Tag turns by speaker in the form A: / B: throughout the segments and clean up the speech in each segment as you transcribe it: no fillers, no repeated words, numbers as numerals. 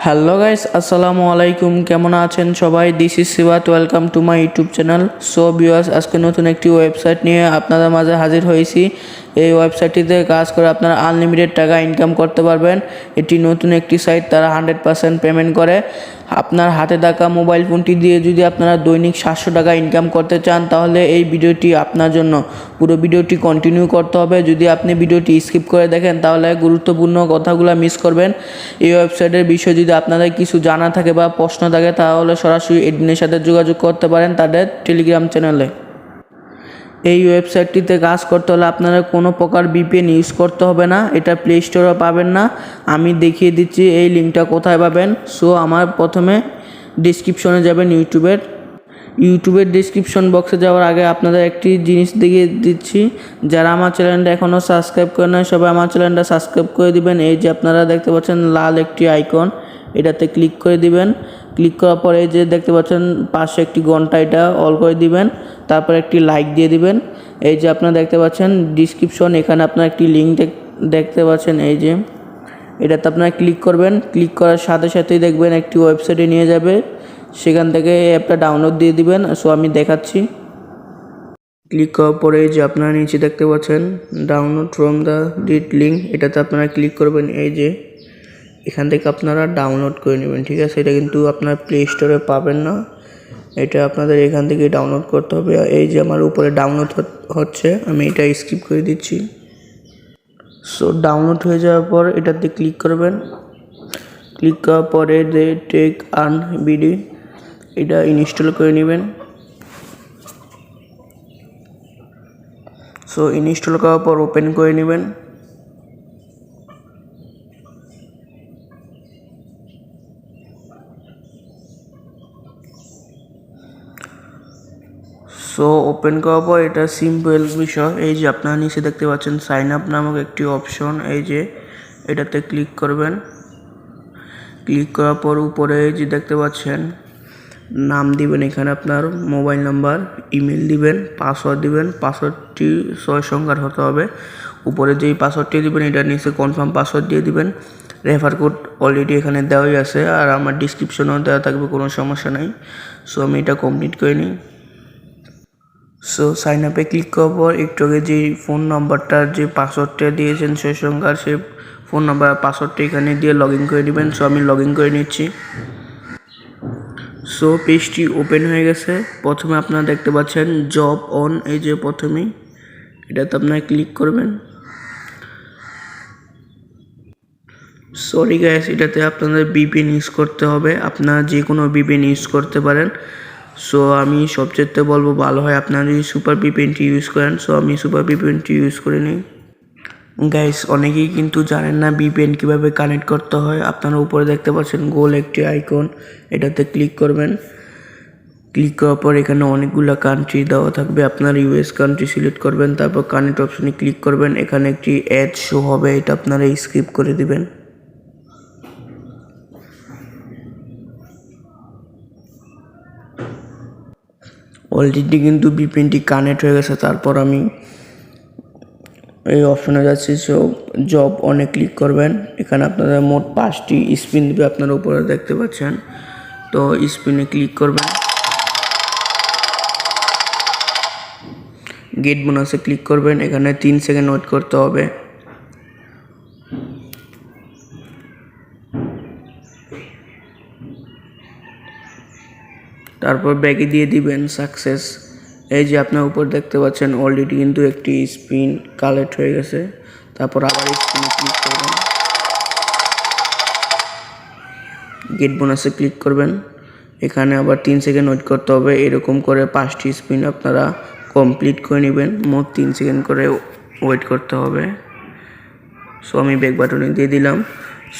A: Hello guys, আসসালামু আলাইকুম। কেমন আছেন সবাই? This is Sifat, welcome to my YouTube channel. So viewers, আজকে নতুন একটি ওয়েবসাইট নিয়ে আপনাদের মাঝে হাজির হয়েছি। এই ওয়েবসাইটটিতে কাজ করে আপনারা আনলিমিটেড টাকা ইনকাম করতে পারবেন। এটি নতুন একটি সাইট, তারা 100% পেমেন্ট করে। আপনার হাতে থাকা মোবাইল ফোনটি দিয়ে যদি আপনারা দৈনিক 700 টাকা ইনকাম করতে চান, তাহলে এই ভিডিওটি আপনার জন্য। পুরো ভিডিওটি কন্টিনিউ করতে হবে। যদি আপনি ভিডিওটি স্কিপ করে দেখেন, তাহলে গুরুত্বপূর্ণ কথাগুলো মিস করবেন। এই ওয়েবসাইটের বিষয়ে যদি আপনাদের কিছু জানা থাকে বা প্রশ্ন থাকে, তাহলে সরাসরি এডমিনের সাথে যোগাযোগ করতে পারেন তাদের টেলিগ্রাম চ্যানেলে। এই ওয়েবসাইটটিতে কাজ করতে হলে আপনারা কোনো প্রকার ভিপিএন ইউজ করতে হবে না। এটা প্লে স্টোরে পাবেন না। আমি দেখিয়ে দিচ্ছি এই লিঙ্কটা কোথায় পাবেন। সো আমার প্রথমে ডিসক্রিপশনে যাবেন ইউটিউবের ডিসক্রিপশন বক্সে যাওয়ার আগে আপনাদের একটি জিনিস দেখিয়ে দিচ্ছি। যারা আমার চ্যানেলটা এখনও সাবস্ক্রাইব করে নাই, সবাই আমার চ্যানেলটা সাবস্ক্রাইব করে দিবেন। এই যে আপনারা দেখতে পাচ্ছেন লাল একটি আইকন, এটাতে ক্লিক করে দিবেন। ক্লিক করার পরে এই যে দেখতে পাচ্ছেন পাশে একটি ঘন্টা, এটা অল করে দিবেন। তারপর একটি লাইক দিয়ে দিবেন। এই যে আপনারা দেখতে পাচ্ছেন ডিসক্রিপশন, এখানে আপনারা একটি লিঙ্ক দেখতে পাচ্ছেন। এই যে এটাতে আপনারা ক্লিক করবেন। ক্লিক করার সাথে সাথেই দেখবেন একটি ওয়েবসাইটে নিয়ে যাবে। সেখান থেকে এই অ্যাপটা ডাউনলোড দিয়ে দিবেন। সো আমি দেখাচ্ছি। ক্লিক করার পরে যে আপনারা নিচে দেখতে পাচ্ছেন ডাউনলোড ফ্রম দ্য ডিট লিঙ্ক, এটাতে আপনারা ক্লিক করবেন। এই যে এখান থেকে আপনারা ডাউনলোড করে নেবেন, ঠিক আছে? এটা কিন্তু আপনার প্লে স্টোরে পাবেন না, এটা আপনাদের এখান থেকে ডাউনলোড করতে হবে। এই যে আমার উপরে ডাউনলোড হচ্ছে, আমি এটা স্কিপ করে দিচ্ছি। সো ডাউনলোড হয়ে যাওয়ার পর এটাতে ক্লিক করবেন। ক্লিক করার পরে যে টেক আর্ন বিডি, এটা ইনস্টল করে নেবেন। সো ইনস্টল করার পর ওপেন করে নেবেন। সো ওপেন করার পর এটা সিম্পল বিষয়। এই যে আপনারা নিচে দেখতে পাচ্ছেন সাইন আপ নামক একটি অপশন, এই যে এটাতে ক্লিক করবেন। ক্লিক করার পর উপরে যে দেখতে পাচ্ছেন নাম দিবেন, এখানে আপনার মোবাইল নাম্বার, ইমেল দিবেন, পাসওয়ার্ড দিবেন। পাসওয়ার্ডটি 6 সংখ্যার হতে হবে। উপরে যেই পাসওয়ার্ডটি দিবেন এটার নিচে কনফার্ম পাসওয়ার্ড দিয়ে দিবেন। রেফার কোড অলরেডি এখানে দেওয়াই আছে, আর আমার ডিসক্রিপশনেও দেওয়া থাকবে, কোনো সমস্যা নাই। সো আমি এটা কমপ্লিট করে নিই। সো সাইন আপে ক্লিক করার পর একটু আগে যে ফোন নাম্বারটার যে পাসওয়ার্ডটা দিয়েছেন 6 সংখ্যার, সেই ফোন নাম্বার পাসওয়ার্ডটা এখানে দিয়ে লগ ইন করে নেবেন। সো আমি লগ ইন করে নিচ্ছি। সো পেজটি ওপেন হয়ে গেছে। প্রথমে আপনারা দেখতে পাচ্ছেন জব অন, এই যে প্রথমেই এটাতে আপনারা ক্লিক করবেন। সরি গাইস, এটাতে আপনাদের ভিপিএন ইউজ করতে হবে। আপনারা যে কোনো ভিপিএন ইউজ করতে পারেন। সো আমি সবচেয়ে বলবো ভালো হয় আপনারা যদি সুপার ভিপিএনটি ইউজ করেন। সো আমি সুপার ভিপিএনটি ইউজ করে নিই। গাইস, অনেকেই কিন্তু জানেন না ভিপিএন কীভাবে কানেক্ট করতে হয়। আপনারা উপরে দেখতে পাচ্ছেন গোল একটি আইকন, এটাতে ক্লিক করবেন। ক্লিক করার পর এখানে অনেকগুলো কান্ট্রি দেওয়া থাকবে। আপনার ইউএস কান্ট্রি সিলেক্ট করবেন, তারপর কানেক্ট অপশনে ক্লিক করবেন। এখানে একটি অ্যাড শো হবে, এটা আপনারা স্কিপ করে দিবেন। অলরেডি কিন্তু ভিপিএনটি কানেক্ট হয়ে গেছে। তারপর আমি এই অপশনে যাচ্ছি। সো জব অনে ক্লিক করবেন। এখানে আপনারা মোট 5টি স্পিন দেবে, আপনারা উপরে দেখতে পাচ্ছেন। তো স্পিনে ক্লিক করবেন। গেট বোনাসে ক্লিক করবেন। এখানে 3 সেকেন্ড ওয়েট করতে হবে। তারপর ব্যাগে দিয়ে দিবেন সাকসেস। এই যে আপনার উপর দেখতে পাচ্ছেন অলরেডি কিন্তু একটি স্পিন কালেক্ট হয়ে গেছে। তারপর আবার স্পিনে ক্লিক করবেন। গেট বোনাসে ক্লিক করবেন। এখানে আবার 3 সেকেন্ড ওয়েট করতে হবে। এরকম করে 5টি স্পিন আপনারা কমপ্লিট করে নেবেন। মোট 3 সেকেন্ড করে ওয়েট করতে হবে। সো আমি ব্যাক বাটনে দিয়ে দিলাম।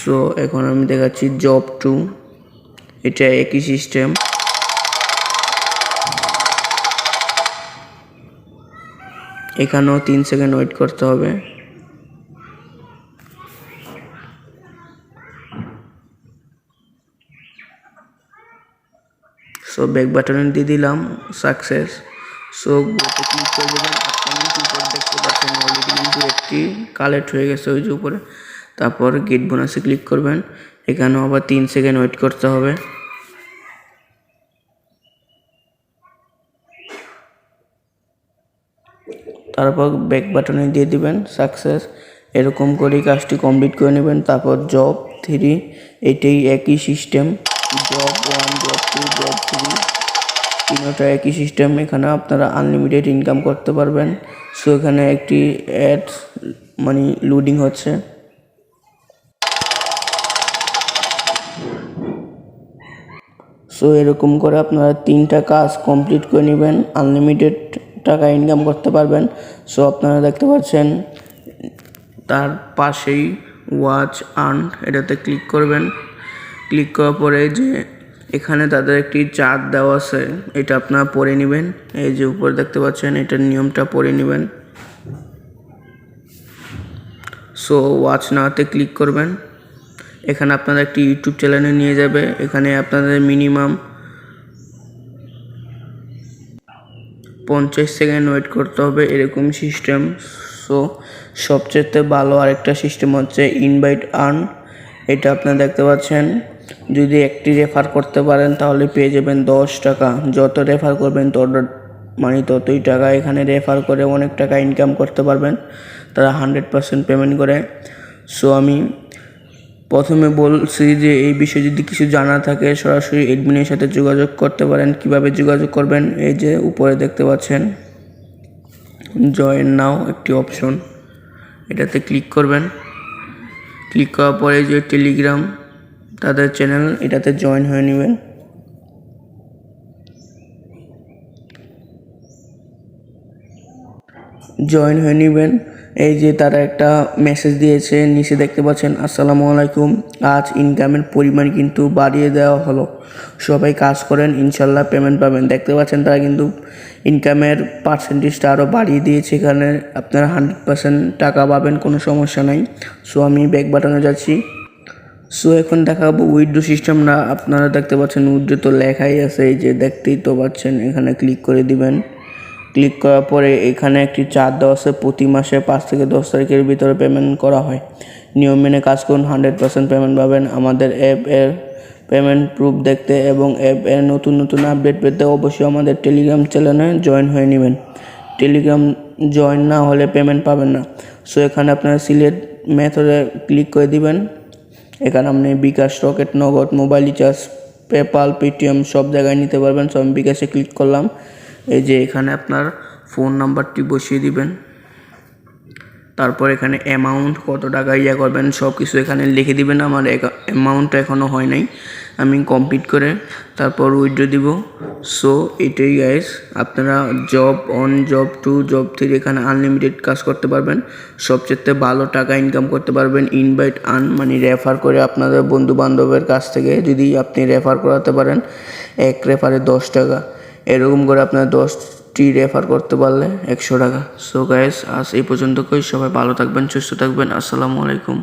A: সো এখন আমি দেখাচ্ছি জব 2, এটা একই সিস্টেম। এখানেও 3 সেকেন্ড ওয়েট করতে হবে। সো ব্যাক বাটনে দিয়ে দিলাম সাকসেস। সো গোতে ক্লিক করে দেবেন। আপনারা কিন্তু দেখতে পাচ্ছেন অলরেডি কিন্তু একটি কালেক্ট হয়ে গেছে ওই যে উপরে। তারপর গেট বোনাসে ক্লিক করবেন। এখানেও আবার 3 সেকেন্ড ওয়েট করতে হবে। তারপর ব্যাক বাটনে দিয়ে দিবেন সাকসেস। এরকম করেই কাজটি কমপ্লিট করে নেবেন। তারপর জব 3, এটাই একই সিস্টেম, জব 1, জব 2, জব 3 তিনটা একই সিস্টেম। এখানে আপনারা আনলিমিটেড ইনকাম করতে পারবেন। সো এখানে একটি অ্যাড মানে লোডিং হচ্ছে। সো এরকম করে আপনারা 3টা কাজ কমপ্লিট করে নেবেন, আনলিমিটেড টাকা ইনকাম করতে পারবেন। সো আপনারা দেখতে পাচ্ছেন তার পাশেই ওয়াচ আর্ন, এটাতে ক্লিক করবেন। ক্লিক করার পরে যে এখানে তাদের একটি চার্ট দেওয়া আছে, এটা আপনারা পড়ে নেবেন। এই যে উপরে দেখতে পাচ্ছেন, এটার নিয়মটা পড়ে নেবেন। সো ওয়াচ নাওতে ক্লিক করবেন। এখানে আপনারা একটি ইউটিউব চ্যানেলে নিয়ে যাবে। এখানে আপনাদের মিনিমাম 50 সেকেন্ড ওয়েট করতে হবে, এরকম সিস্টেম। সো সবচেয়ে ভালো আরেকটা সিস্টেম হচ্ছে ইনভাইট আর্ন। এটা আপনারা দেখতে পাচ্ছেন, যদি একটি রেফার করতে পারেন তাহলে পেয়ে যাবেন 10 টাকা। যত রেফার করবেন ততই টাকা। এখানে রেফার করে অনেক টাকা ইনকাম করতে পারবেন। তারা 100% পেমেন্ট করে। সো আমি প্রথমে বলছি যে এই বিষয়ে যদি কিছু জানা থাকে সরাসরি এডমিনের সাথে যোগাযোগ করতে পারেন। কিভাবে যোগাযোগ করবেন, এই যে উপরে দেখতে পাচ্ছেন জয়েন নাও একটি অপশন, এটাতে ক্লিক করবেন। ক্লিক করার পরে যে টেলিগ্রাম তাদের চ্যানেল, এটাতে জয়েন হয়ে নেবেন। এই যে তারা একটা মেসেজ দিয়েছে, নিচে দেখতে পাচ্ছেন আসসালামু আলাইকুম, আজ ইনকামের পরিমাণ কিন্তু বাড়িয়ে দেওয়া হলো, সবাই কাজ করেন, ইনশাল্লাহ পেমেন্ট পাবেন। দেখতে পাচ্ছেন তারা কিন্তু ইনকামের পার্সেন্টেজটা আরও বাড়িয়ে দিয়েছে। এখানে আপনারা 100% টাকা পাবেন, কোনো সমস্যা নাই। সো আমি ব্যাক বাটনে যাচ্ছি। সো এখন দেখাবো উইথড্র সিস্টেম না। আপনারা দেখতে পাচ্ছেন উইথড্র তো লেখাই আছে, এই যে দেখতেই তো পাচ্ছেন। এখানে ক্লিক করে দিবেন। ক্লিক করার পরে এখানে একটি চার্ট দেওয়া আছে, প্রতি মাসে 5 থেকে 10 তারিখের ভিতরে পেমেন্ট করা হয়। নিয়ম মেনে কাজ করুন, 100% পেমেন্ট পাবেন। আমাদের অ্যাপ এর পেমেন্ট প্রুফ দেখতে এবং অ্যাপ এর নতুন নতুন আপডেট পেতে অবশ্যই আমাদের টেলিগ্রাম চ্যানেলে জয়েন হয়ে নেবেন। টেলিগ্রাম জয়েন না হলে পেমেন্ট পাবেন না। সো এখানে আপনারা সিলেক্ট মেথডে ক্লিক করে দিবেন। এখানে আপনি bKash, রকেট, নগদ, মোবাইল রিচার্জ, পেপাল, পেটিএম সব জায়গায় নিতে পারবেন। সো আমি bKash-এ ক্লিক করলাম। এই যে এখানে আপনার ফোন নাম্বারটি বসিয়ে দিবেন। তারপর এখানে অ্যামাউন্ট কত টাকা করবেন সব কিছু এখানে লিখে দিবেন। আমার অ্যামাউন্টটা এখনও হয় নাই, আমি কমপ্লিট করে তারপর উইথড্র দিব। সো এটাই গাইস, আপনারা জব 1, জব 2, জব 3 এখানে আনলিমিটেড কাজ করতে পারবেন। সবচেয়ে ভালো টাকা ইনকাম করতে পারবেন ইনভাইট আর্ন মানে রেফার করে। আপনাদের বন্ধু বান্ধবের কাছ থেকে যদি আপনি রেফার করাতে পারেন, এক রেফারে 10 টাকা, এরকম করে আপনার 10টি রেফার করতে পারলে 100 টাকা। সো গাইস, আজ এই পর্যন্ত। সবাই ভালো থাকবেন, সুস্থ থাকবেন। আসসালামু আলাইকুম।